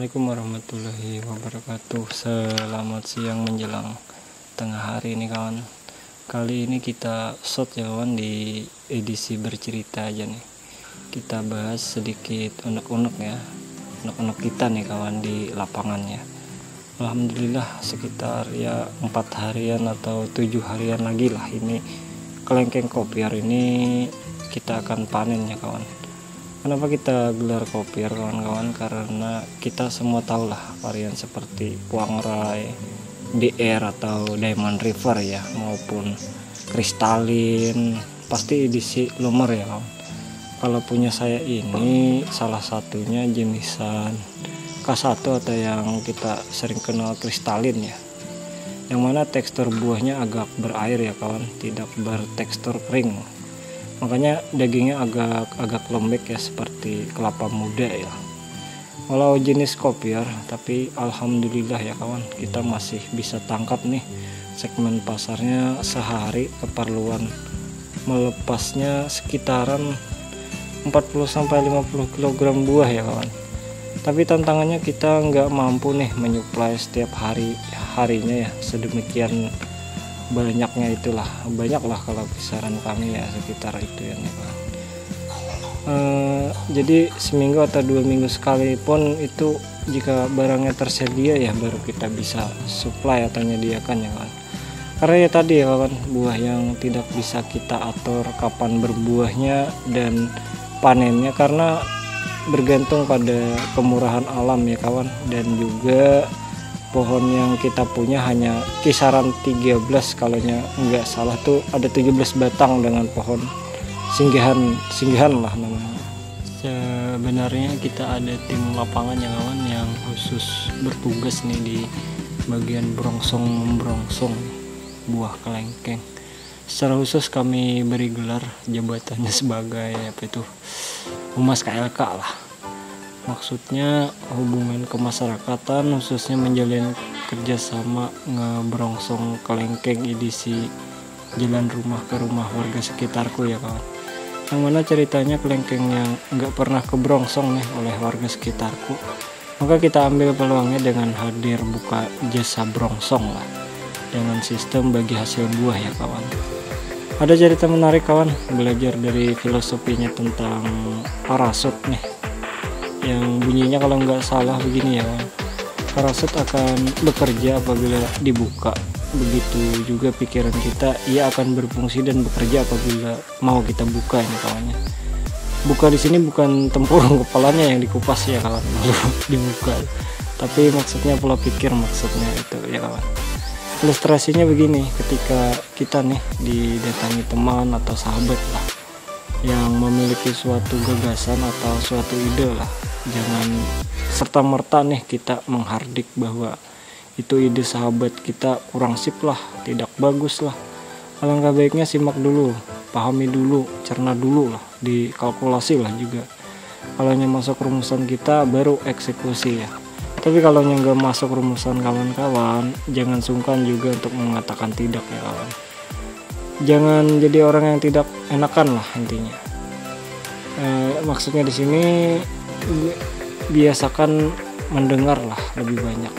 Assalamualaikum warahmatullahi wabarakatuh. Selamat siang menjelang tengah hari ini kawan. Kali ini kita shot ya kawan, di edisi bercerita aja nih. Kita bahas sedikit unek-unek ya, unek-unek kita nih kawan di lapangannya. Alhamdulillah sekitar ya 4 harian atau 7 harian lagi lah ini kelengkeng kopiar ini kita akan panen ya kawan. Kenapa kita gelar kopiar kawan-kawan? Karena kita semua tahu lah varian seperti Puangrai, DR atau Diamond River ya, maupun kristalin pasti edisi lumer ya kawan. Kalau punya saya ini salah satunya jenisan K1 atau yang kita sering kenal kristalin ya, yang mana tekstur buahnya agak berair ya kawan, tidak bertekstur kering. Makanya dagingnya agak lembek ya, seperti kelapa muda ya. Walau jenis kopiar, tapi alhamdulillah ya kawan, kita masih bisa tangkap nih segmen pasarnya sehari keperluan melepasnya sekitaran 40-50 kg buah ya kawan. Tapi tantangannya kita nggak mampu nih menyuplai setiap harinya ya sedemikian banyaknya, banyaklah kalau kisaran kami ya sekitar itu ya nih Pak. Jadi seminggu atau 2 minggu sekali pun itu jika barangnya tersedia ya baru kita bisa supply atau menyediakan ya kan. Karena ya tadi ya kawan, buah yang tidak bisa kita atur kapan berbuahnya dan panennya karena bergantung pada kemurahan alam ya kawan, dan juga pohon yang kita punya hanya kisaran 13, kalau nggak salah tuh ada 17 batang dengan pohon singgahan lah namanya. Sebenarnya kita ada tim lapangan ya kawan yang khusus bertugas nih di bagian memrongsong buah kelengkeng. Secara khusus kami beri gelar jabatannya sebagai Humas KLK lah. Maksudnya hubungan kemasyarakatan, khususnya menjalin kerjasama ngebrongsong kelengkeng edisi jalan rumah ke rumah warga sekitarku ya kawan. Yang mana ceritanya kelengkeng yang nggak pernah kebrongsong nih oleh warga sekitarku, maka kita ambil peluangnya dengan hadir buka jasa brongsong lah, dengan sistem bagi hasil buah ya kawan. Ada cerita menarik kawan, belajar dari filosofinya tentang parasut nih, yang bunyinya kalau nggak salah begini ya kawan. Parasut akan bekerja apabila dibuka, begitu juga pikiran kita, ia akan berfungsi dan bekerja apabila mau kita buka ini kawannya. Buka di sini bukan tempurung kepalanya yang dikupas ya kawan, dibuka, tapi maksudnya pola pikir, maksudnya itu ya kawan. Ilustrasinya begini, ketika kita nih didatangi teman atau sahabat lah yang memiliki suatu gagasan atau suatu ide lah, jangan serta-merta nih kita menghardik bahwa itu ide sahabat kita kurang sip lah, tidak bagus lah. Alangkah baiknya simak dulu, pahami dulu, cerna dulu lah, dikalkulasi lah juga. Kalau masuk rumusan kita baru eksekusi ya. Tapi kalau nggak masuk rumusan kawan-kawan, jangan sungkan juga untuk mengatakan tidak ya kawan. Jangan jadi orang yang tidak enakan lah intinya. Maksudnya di sini biasakan mendengar lah lebih banyak.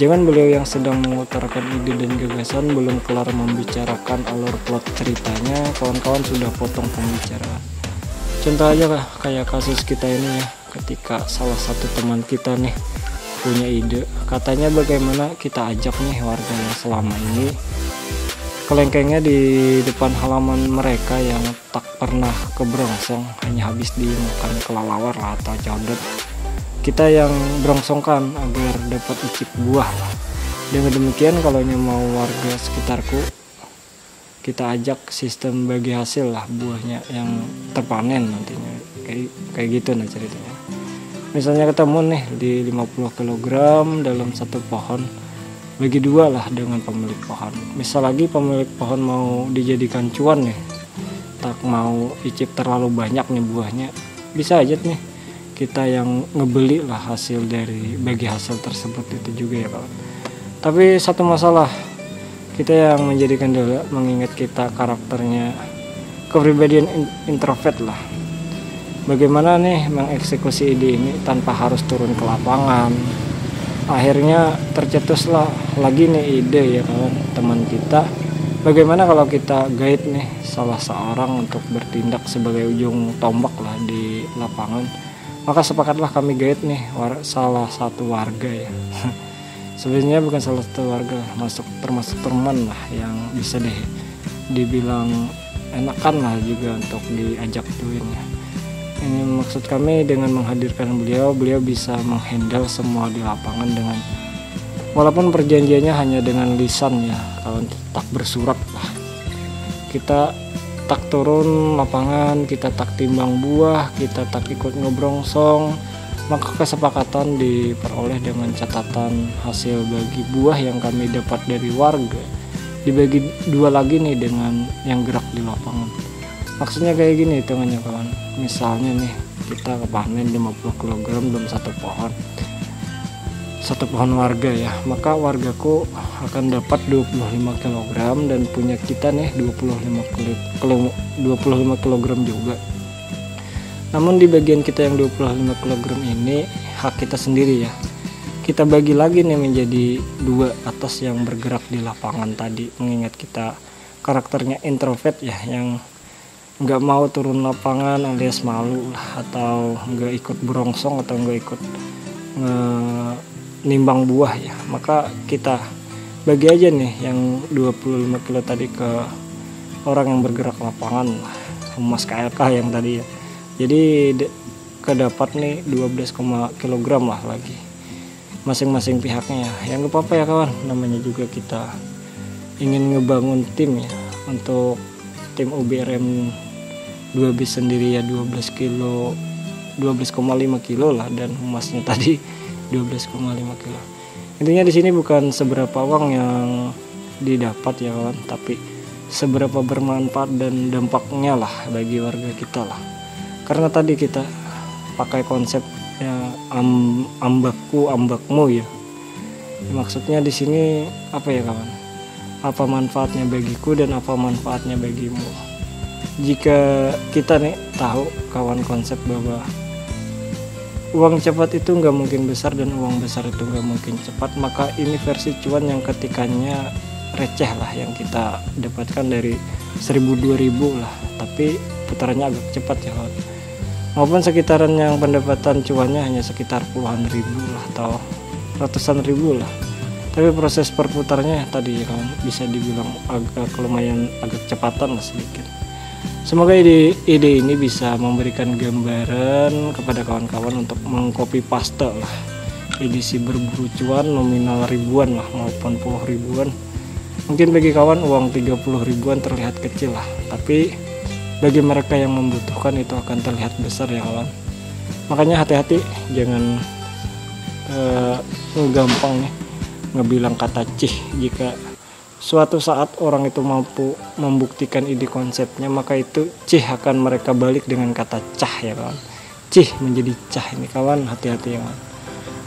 Jangan beliau yang sedang mengutarakan ide dan gagasan belum kelar membicarakan alur plot ceritanya, kawan-kawan sudah potong pembicaraan. Contoh aja lah kayak kasus kita ini ya, ketika salah satu teman kita nih punya ide, katanya bagaimana kita ajak nih warga yang selama ini kelengkengnya di depan halaman mereka yang tak pernah kebrongsong, hanya habis dimakan kelelawar lah atau codot, kita yang berongsongkan agar dapat icip buah lah. Dengan demikian kalau mau warga sekitarku, kita ajak sistem bagi hasil lah buahnya yang terpanen nantinya, kayak gitu nah ceritanya. Misalnya ketemu nih di 50 kg dalam satu pohon, bagi 2 lah dengan pemilik pohon. Misal lagi pemilik pohon mau dijadikan cuan nih, tak mau icip terlalu banyak nih buahnya, bisa aja nih kita yang ngebeli lah hasil dari bagi hasil tersebut itu juga ya kawan. Tapi satu masalah, kita yang menjadi kendala mengingat kita karakternya kepribadian introvert lah. bagaimana nih mengeksekusi ide ini tanpa harus turun ke lapangan. Akhirnya tercetuslah lagi nih ide ya kawan, teman kita, bagaimana kalau kita guide nih salah seorang untuk bertindak sebagai ujung tombak lah di lapangan. Maka sepakatlah kami guide nih salah satu warga ya. Sebenarnya bukan salah satu warga, termasuk teman lah yang bisa deh dibilang enakan lah juga untuk diajak join ya. Ini maksud kami dengan menghadirkan beliau bisa menghandle semua di lapangan dengan, walaupun perjanjiannya hanya dengan lisan ya kawan, tak bersurat lah. Kita tak turun lapangan, kita tak timbang buah, kita tak ikut ngebrongsong, maka kesepakatan diperoleh dengan catatan hasil bagi buah yang kami dapat dari warga dibagi 2 lagi nih dengan yang gerak di lapangan. Maksudnya kayak gini hitungannya kawan, misalnya nih kita kepanen 50 kg dalam satu pohon warga ya, maka wargaku akan dapat 25 kg dan punya kita nih 25 kg juga. Namun di bagian kita yang 25 kg ini hak kita sendiri ya. Kita bagi lagi nih menjadi 2 atas yang bergerak di lapangan tadi. Mengingat kita karakternya introvert ya, yang nggak mau turun lapangan alias malu lah, atau nggak ikut berongsong atau nggak ikut nimbang buah ya. Maka kita bagi aja nih yang 25 kilo tadi ke orang yang bergerak lapangan lah, humas KLK yang tadi ya. Jadi kedapat nih 12 kg lah lagi masing-masing pihaknya ya. Yang gak apa-apa ya kawan, namanya juga kita ingin ngebangun tim ya, untuk tim UBRM 2 bis sendiri ya 12,5 kilo lah, dan humasnya tadi 12,5 kilo. Intinya di sini bukan seberapa uang yang didapat ya kawan, tapi seberapa bermanfaat dan dampaknya lah bagi warga kita lah. Karena tadi kita pakai konsep ya, ambakmu ya. Maksudnya di sini apa ya kawan? Apa manfaatnya bagiku dan apa manfaatnya bagimu? Jika kita nih tahu kawan konsep bahwa uang cepat itu nggak mungkin besar dan uang besar itu nggak mungkin cepat, maka ini versi cuan yang ketikanya receh lah yang kita dapatkan dari 1.000-2.000 lah, tapi putarannya agak cepat ya kawan. Maupun sekitaran yang pendapatan cuannya hanya sekitar puluhan ribu lah atau ratusan ribu lah, tapi proses perputarnya tadi ya kawan, bisa dibilang lumayan agak cepatan lah sedikit. Semoga ide ini bisa memberikan gambaran kepada kawan-kawan untuk mengcopy paste lah edisi berburu cuan nominal ribuan lah maupun puluh ribuan. Mungkin bagi kawan uang 30 ribuan terlihat kecil lah, tapi bagi mereka yang membutuhkan itu akan terlihat besar ya kawan. Makanya hati-hati, jangan gampang nih ngebilang kata cih. Jika suatu saat orang itu mampu membuktikan ide konsepnya, maka itu cih akan mereka balik dengan kata cah ya kawan. Cih menjadi cah ini kawan, hati-hati ya kawan.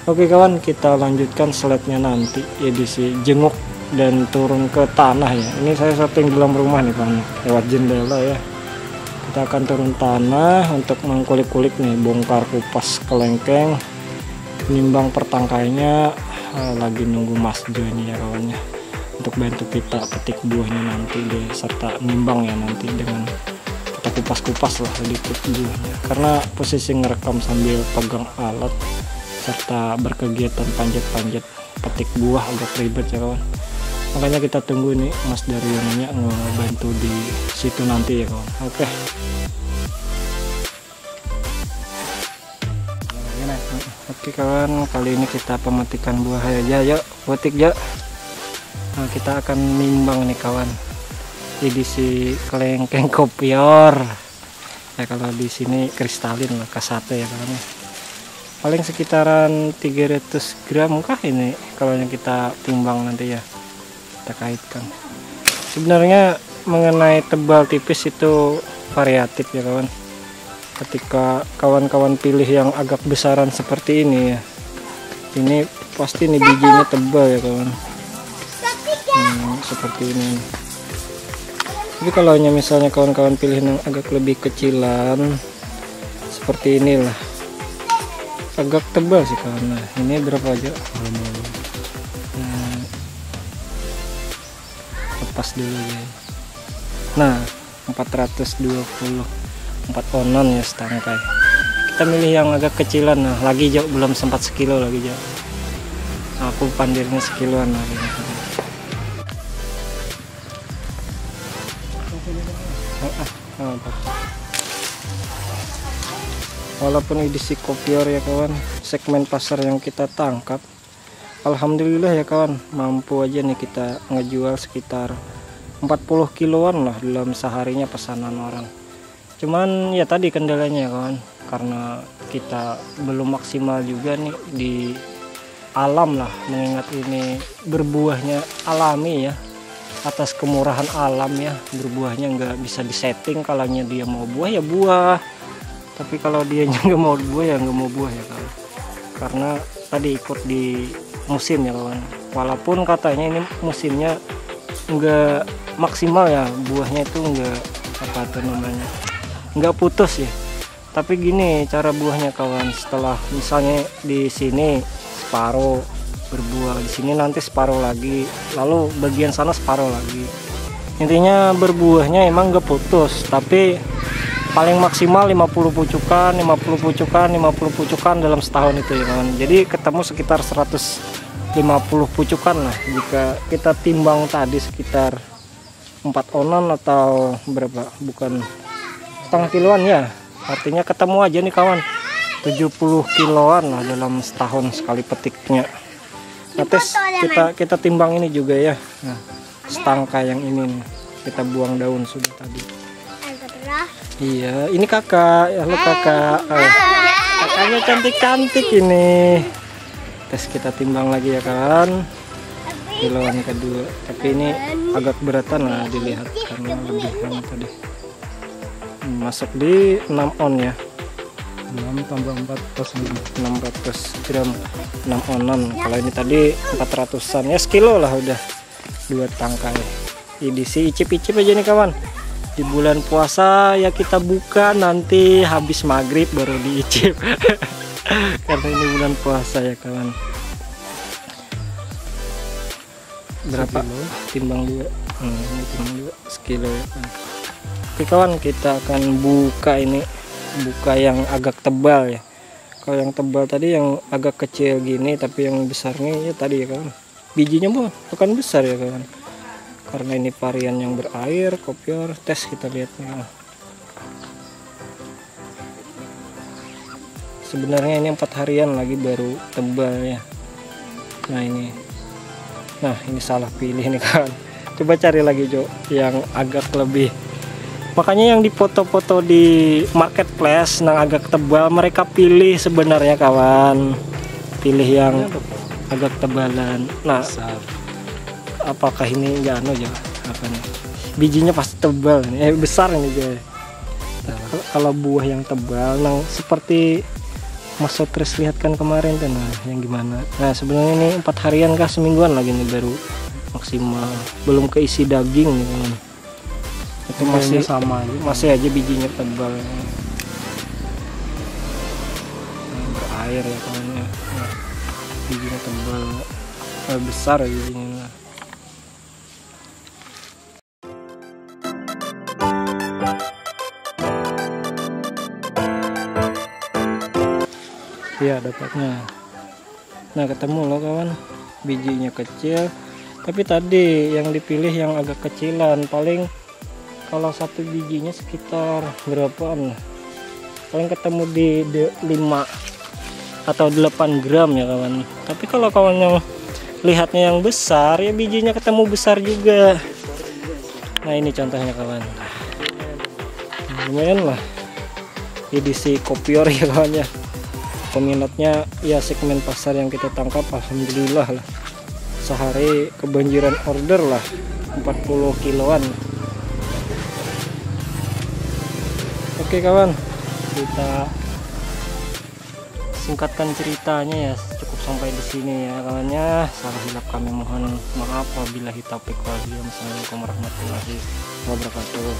Oke kawan, kita lanjutkan slide-nya nanti edisi jenguk dan turun ke tanah ya. Ini saya setting dalam rumah nih kawan, lewat jendela ya. Kita akan turun tanah untuk mengkulik-kulik nih, bongkar kupas kelengkeng, nimbang pertangkainya. Lagi nunggu Mas Jo ini ya kawannya, untuk bantu kita petik buahnya nanti deh, serta nimbang ya nanti dengan kita kupas-kupas lah sedikit buahnya. Karena posisi ngerekam sambil pegang alat serta berkegiatan panjat-panjat petik buah agak ribet ya kawan. Makanya kita tunggu nih Mas Daryonya ngebantu di situ nanti ya kawan. Oke kawan, kali ini kita pemetikan buah aja, yuk petik yuk. Nah, kita akan nimbang nih kawan, edisi kelengkeng kopior ya, kalau di sini kristalin lah kasate ya kawan. Paling sekitaran 300 gram kah ini kalau yang kita timbang nanti ya, kita kaitkan. Sebenarnya mengenai tebal tipis itu variatif ya kawan. Ketika kawan-kawan pilih yang agak besaran seperti ini ya, ini pasti nih bijinya tebal ya kawan. Seperti ini. Tapi kalau misalnya kawan-kawan pilih yang agak lebih kecilan seperti inilah, agak tebal sih kawan. Nah, ini berapa aja? Lepas dulu ya. Nah, 424 onan ya setangkai. Kita milih yang agak kecilan. Nah, lagi jauh belum sempat sekilo lagi jauh. Aku pandirnya sekiloan lagi. Walaupun edisi kopior ya kawan, segmen pasar yang kita tangkap, alhamdulillah ya kawan, mampu aja nih kita ngejual sekitar 40 kiloan lah dalam seharinya pesanan orang. Cuman ya tadi kendalanya ya kawan, karena kita belum maksimal juga nih di alam lah, mengingat ini berbuahnya alami ya, atas kemurahan alam ya, berbuahnya nggak bisa disetting. Kalau dia mau buah ya buah, tapi kalau dia nggak mau buah ya nggak mau buah ya kawan, karena tadi ikut di musim ya kawan. Walaupun katanya ini musimnya nggak maksimal ya, buahnya itu nggak apa tuh namanya, nggak putus ya. Tapi gini cara buahnya kawan, setelah misalnya di sini separuh berbuah, di sini nanti separuh lagi, lalu bagian sana separuh lagi. Intinya berbuahnya emang nggak putus, tapi paling maksimal 50 pucukan, 50 pucukan, 50 pucukan dalam setahun itu ya kawan. Jadi ketemu sekitar 150 pucukan lah jika kita timbang tadi sekitar 4 onan atau berapa, bukan setengah kiloan ya, artinya ketemu aja nih kawan 70 kiloan lah dalam setahun sekali petiknya. Nah, tes kita timbang ini juga ya. Nah, setangkai yang ini nih, kita buang daun sudah tadi. Iya, ini kakak. Halo kakak. Kakaknya cantik-cantik ini. Tes kita timbang lagi ya kan. Kiloan kedua. Tapi ini agak beratan lah dilihat karena lebih yang tadi. Masuk di 6 on ya. 6 tambah 4 plus 600 gram 6 onan. Kalau ini tadi 400an ya, sekilo lah udah 2 tangkai. Edisi icip-icip aja nih kawan. Di bulan puasa ya kita buka, nanti habis maghrib baru diicip. Karena ini bulan puasa ya kawan. Berapa? Timbang 2. Ini timbang 2 sekilo ya kan. Oke kawan, kita akan buka ini, buka yang agak tebal ya. Kalau yang tebal tadi yang agak kecil gini, tapi yang besarnya ya tadi ya kawan, bijinya bukan besar ya kawan, karena ini varian yang berair kopior. Tes kita lihatnya, sebenarnya ini 4 harian lagi baru tebal ya. Nah ini salah pilih nih kawan, coba cari lagi Jo yang agak lebih. Makanya yang di foto-foto di marketplace yang agak tebal mereka pilih sebenarnya kawan, pilih yang agak tebalan. Nah, apakah ini enggak ya? Apa nih? Bijinya pasti tebal nih, besar ini dia. Kalau buah yang tebal, nah seperti Mas Sotris lihat kan kemarin kan, nah yang gimana? Nah sebenarnya ini 4 harian kah semingguan lagi nih baru maksimal, belum keisi daging nih kawan. Itu masih sama aja, masih aja bijinya tebal. Nah, berair ya kawannya. Nah, bijinya tebal, besar ya bijinya. Iya dapatnya. Nah ketemu loh kawan, bijinya kecil, tapi tadi yang dipilih yang agak kecilan. Paling kalau satu bijinya sekitar berapaan, paling ketemu di 5 atau 8 gram ya kawan. Tapi kalau kawan yang lihatnya yang besar ya bijinya ketemu besar juga. Nah ini contohnya kawan, lumayan lah edisi kopior ya kawannya. Peminatnya ya segmen pasar yang kita tangkap alhamdulillah lah, sehari kebanjiran order lah 40 kiloan. Oke kawan, kita singkatkan ceritanya ya, cukup sampai di sini ya kawannya. Salah hilap kami mohon maaf, wabillahi taufiq wal hidayah. Wassalamualaikum warahmatullahi wabarakatuh.